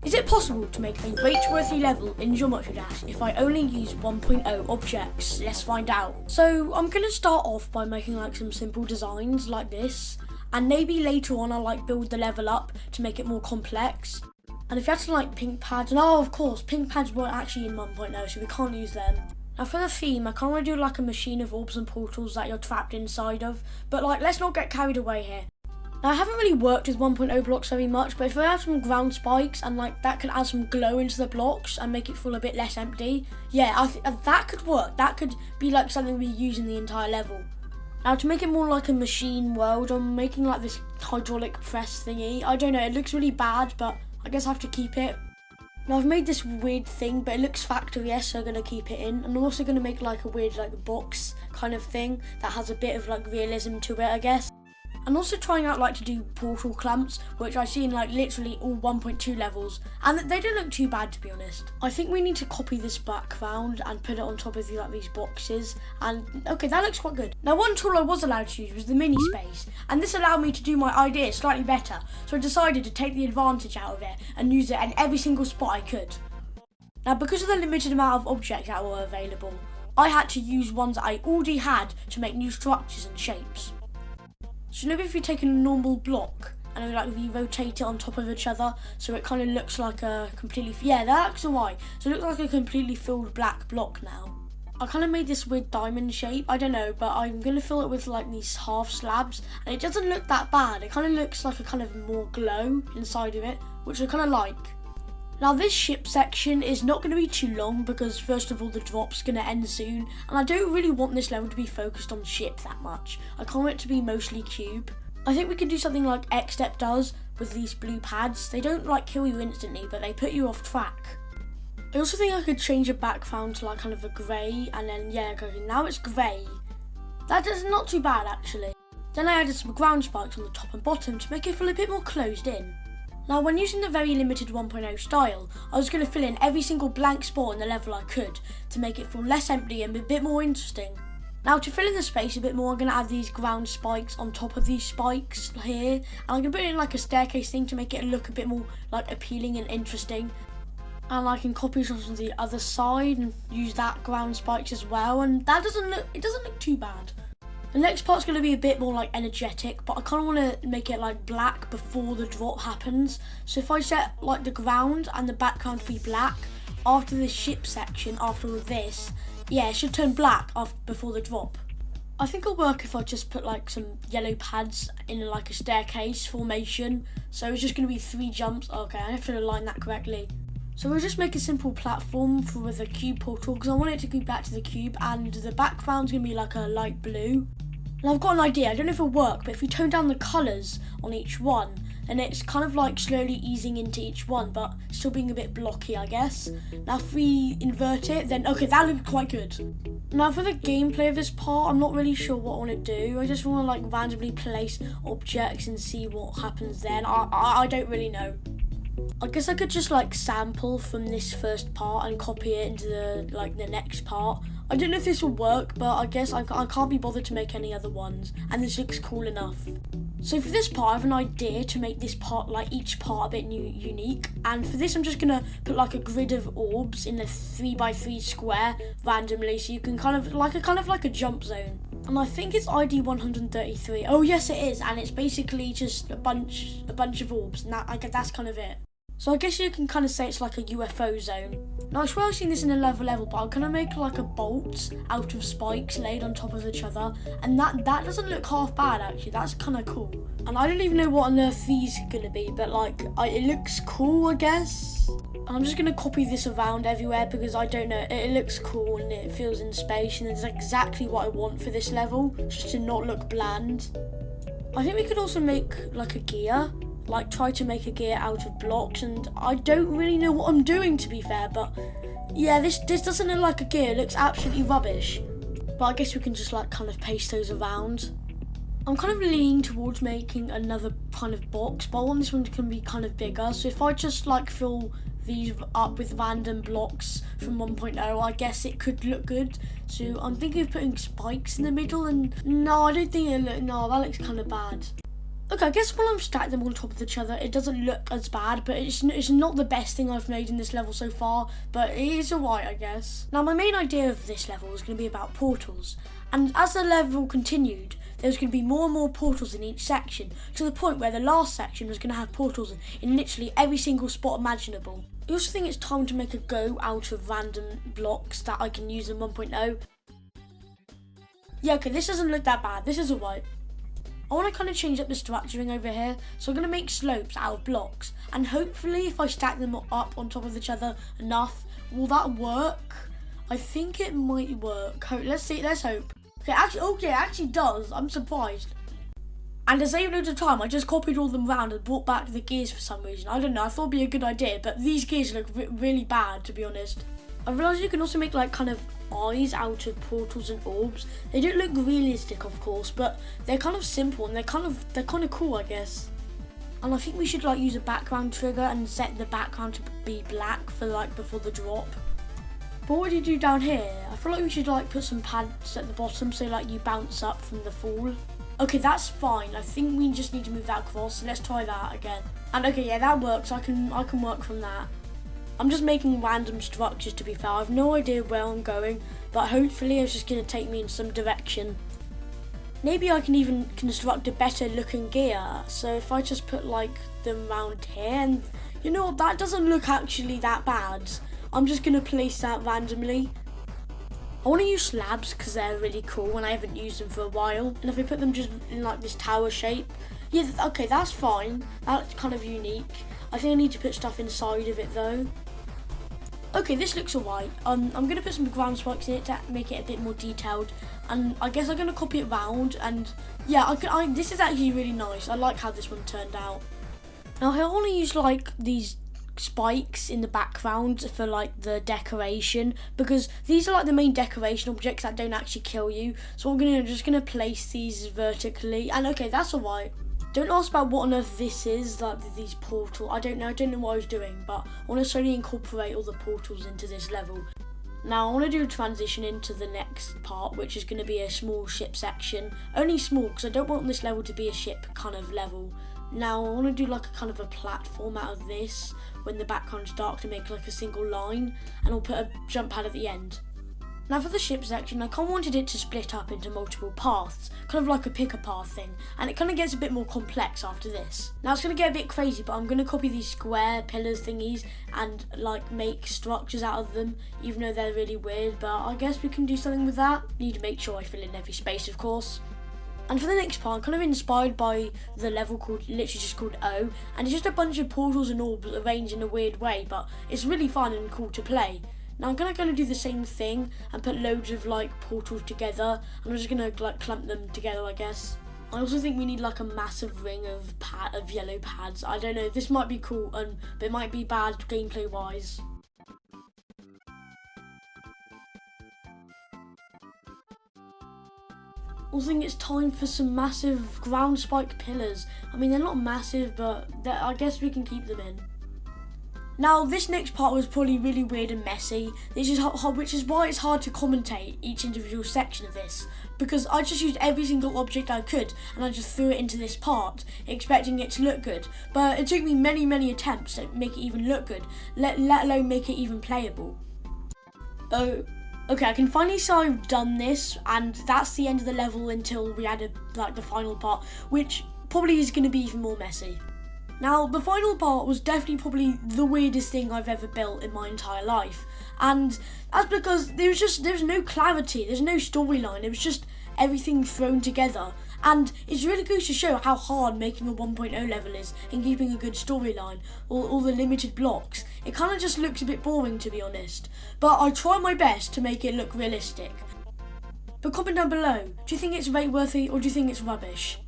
Is it possible to make a rate-worthy level in Geometry Dash if I only use 1.0 objects? Let's find out. So I'm going to start off by making like some simple designs like this, and maybe later on I'll like build the level up to make it more complex. And if you had to like pink pads, and oh of course pink pads weren't actually in 1.0 so we can't use them. Now for the theme I kind of want to do like a machine of orbs and portals that you're trapped inside of, but like let's not get carried away here. Now I haven't really worked with 1.0 blocks very much, but if I add some ground spikes and like that could add some glow into the blocks and make it feel a bit less empty, yeah, I think that could work. That could be like something we use in the entire level. Now to make it more like a machine world, I'm making like this hydraulic press thingy. I don't know, it looks really bad, but I guess I have to keep it. Now I've made this weird thing, but it looks factory-esque, so I'm going to keep it in. And I'm also going to make like a weird like box kind of thing that has a bit of like realism to it, I guess. I'm also trying out like to do portal clamps, which I see in like literally all 1.2 levels, and they don't look too bad to be honest. I think we need to copy this background and put it on top of like these boxes, and okay, that looks quite good. Now one tool I was allowed to use was the mini space, and this allowed me to do my ideas slightly better, so I decided to take the advantage out of it and use it in every single spot I could. Now because of the limited amount of objects that were available, I had to use ones that I already had to make new structures and shapes. So maybe if we take a normal block and like we rotate it on top of each other so it kind of looks like a completely, yeah, that's why. So it looks like a completely filled black block now. I kind of made this weird diamond shape, I don't know, but I'm going to fill it with like these half slabs and it doesn't look that bad. It kind of looks like a kind of more glow inside of it, which I kind of like. Now this ship section is not going to be too long because first of all the drop's going to end soon, and I don't really want this level to be focused on ship that much. I kind of want it to be mostly cube. I think we can do something like X-Step does with these blue pads. They don't like kill you instantly, but they put you off track. I also think I could change the background to like kind of a grey, and then yeah, okay, now it's grey. That is not too bad actually. Then I added some ground spikes on the top and bottom to make it feel a bit more closed in. Now when using the very limited 1.0 style, I was going to fill in every single blank spot in the level I could to make it feel less empty and a bit more interesting. Now to fill in the space a bit more, I'm going to add these ground spikes on top of these spikes here, and I'm going to put it in like a staircase thing to make it look a bit more like appealing and interesting. And I can copy it onto the other side and use that ground spikes as well, and that doesn't look too bad. The next part's going to be a bit more like energetic, but I kind of want to make it like black before the drop happens. So if I set like the ground and the background to be black, after the ship section, after all this, yeah, it should turn black before the drop. I think it'll work if I just put like some yellow pads in like a staircase formation. So it's just going to be 3 jumps. Okay, I have to align that correctly. So we'll just make a simple platform for the cube portal because I want it to go back to the cube, and the background's going to be like a light blue. And I've got an idea, I don't know if it'll work, but if we tone down the colours on each one, then it's kind of like slowly easing into each one, but still being a bit blocky, I guess. Now if we invert it, then okay, that looks quite good. Now for the gameplay of this part, I'm not really sure what I want to do. I just want to like randomly place objects and see what happens then. I don't really know. I guess I could just like sample from this first part and copy it into the next part. I don't know if this will work, but I guess I can't be bothered to make any other ones, and this looks cool enough. So for this part, I have an idea to make this part, like each part, a bit unique. And for this, I'm just gonna put like a grid of orbs in a 3x3 square randomly, so you can kind of like a jump zone. And I think it's ID 133. Oh yes, it is, and it's basically just a bunch of orbs, and that's kind of it. So I guess you can kind of say it's like a UFO zone. Now I swear I've seen this in a level, but I'm going to make like a bolt out of spikes laid on top of each other, and that doesn't look half bad actually, that's kind of cool. And I don't even know what on earth these are going to be, but like, it looks cool I guess. And I'm just going to copy this around everywhere because I don't know, it looks cool and it feels in space, and it's exactly what I want for this level, just to not look bland. I think we could also make like a gear. Like try to make a gear out of blocks, and I don't really know what I'm doing to be fair, but yeah, this doesn't look like a gear, it looks absolutely rubbish. But I guess we can just like kind of paste those around. I'm kind of leaning towards making another kind of box, but I want this one to be kind of bigger, so if I just like fill these up with random blocks from 1.0, I guess it could look good. So I'm thinking of putting spikes in the middle, and no, I don't think no, that looks kind of bad. Okay, I guess when I'm stacking them on top of each other, it doesn't look as bad, but it's not the best thing I've made in this level so far, but it is alright, I guess. Now, my main idea of this level was going to be about portals, and as the level continued, there was going to be more and more portals in each section, to the point where the last section was going to have portals in literally every single spot imaginable. I also think it's time to make a go out of random blocks that I can use in 1.0. Yeah, okay, this doesn't look that bad, this is alright. I want to kind of change up the structuring over here, so I'm going to make slopes out of blocks, and hopefully if I stack them up on top of each other enough, will that work? I think it might work. Let's see, let's hope. Okay, it actually does. I'm surprised. And to save loads of time, I just copied all them round and brought back the gears for some reason. I don't know, I thought it'd be a good idea, but these gears look really bad, to be honest. I realised you can also make like kind of eyes out of portals and orbs. They don't look realistic, of course, but they're kind of simple and they're kind of cool, I guess. And I think we should like use a background trigger and set the background to be black for like before the drop. But what do you do down here? I feel like we should like put some pads at the bottom so like you bounce up from the fall. Okay, that's fine. I think we just need to move that across. So let's try that again. And okay, yeah, that works. I can work from that. I'm just making random structures, to be fair. I have no idea where I'm going, but hopefully it's just going to take me in some direction. Maybe I can even construct a better looking gear. So if I just put like them around here, and you know what, that doesn't look actually that bad. I'm just going to place that randomly. I want to use slabs because they're really cool and I haven't used them for a while. And if I put them just in like this tower shape, yeah, okay, that's fine. That's kind of unique. I think I need to put stuff inside of it though. Okay, this looks alright. I'm going to put some ground spikes in it to make it a bit more detailed. And I guess I'm going to copy it round. And yeah, this is actually really nice. I like how this one turned out. Now I want to use like these spikes in the background for like the decoration, because these are like the main decoration objects that don't actually kill you. So I'm just going to place these vertically. And okay, that's alright. Don't ask about what on earth this is, like these portals. I don't know what I was doing, but I want to slowly incorporate all the portals into this level. Now I want to do a transition into the next part, which is going to be a small ship section. Only small, because I don't want this level to be a ship kind of level. Now I want to do like a kind of a platform out of this when the background's dark to make like a single line, and I'll put a jump pad at the end. Now for the ship section, I kind of wanted it to split up into multiple paths, kind of like a picker path thing, and it kind of gets a bit more complex after this. Now it's going to get a bit crazy, but I'm going to copy these square pillars thingies and like make structures out of them, even though they're really weird, but I guess we can do something with that. Need to make sure I fill in every space, of course. And for the next part, I'm kind of inspired by the level literally just called O, and it's just a bunch of portals and orbs arranged in a weird way, but it's really fun and cool to play. Now I'm gonna do the same thing and put loads of like portals together, and I'm just gonna like clump them together, I guess. I also think we need like a massive ring of yellow pads. I don't know, this might be cool, but it might be bad gameplay wise. I also think it's time for some massive ground spike pillars. I mean, they're not massive, but I guess we can keep them in. Now, this next part was probably really weird and messy, which is why it's hard to commentate each individual section of this, because I just used every single object I could and I just threw it into this part, expecting it to look good. But it took me many attempts to make it even look good, let alone make it even playable. Oh, okay, I can finally say I've done this, and that's the end of the level until we added like the final part, which probably is going to be even more messy. Now, the final part was definitely probably the weirdest thing I've ever built in my entire life. And that's because there's no clarity, there's no storyline, it was just everything thrown together. And it's really good to show how hard making a 1.0 level is in keeping a good storyline, all the limited blocks. It kind of just looks a bit boring, to be honest. But I try my best to make it look realistic. But comment down below, do you think it's rate worthy or do you think it's rubbish?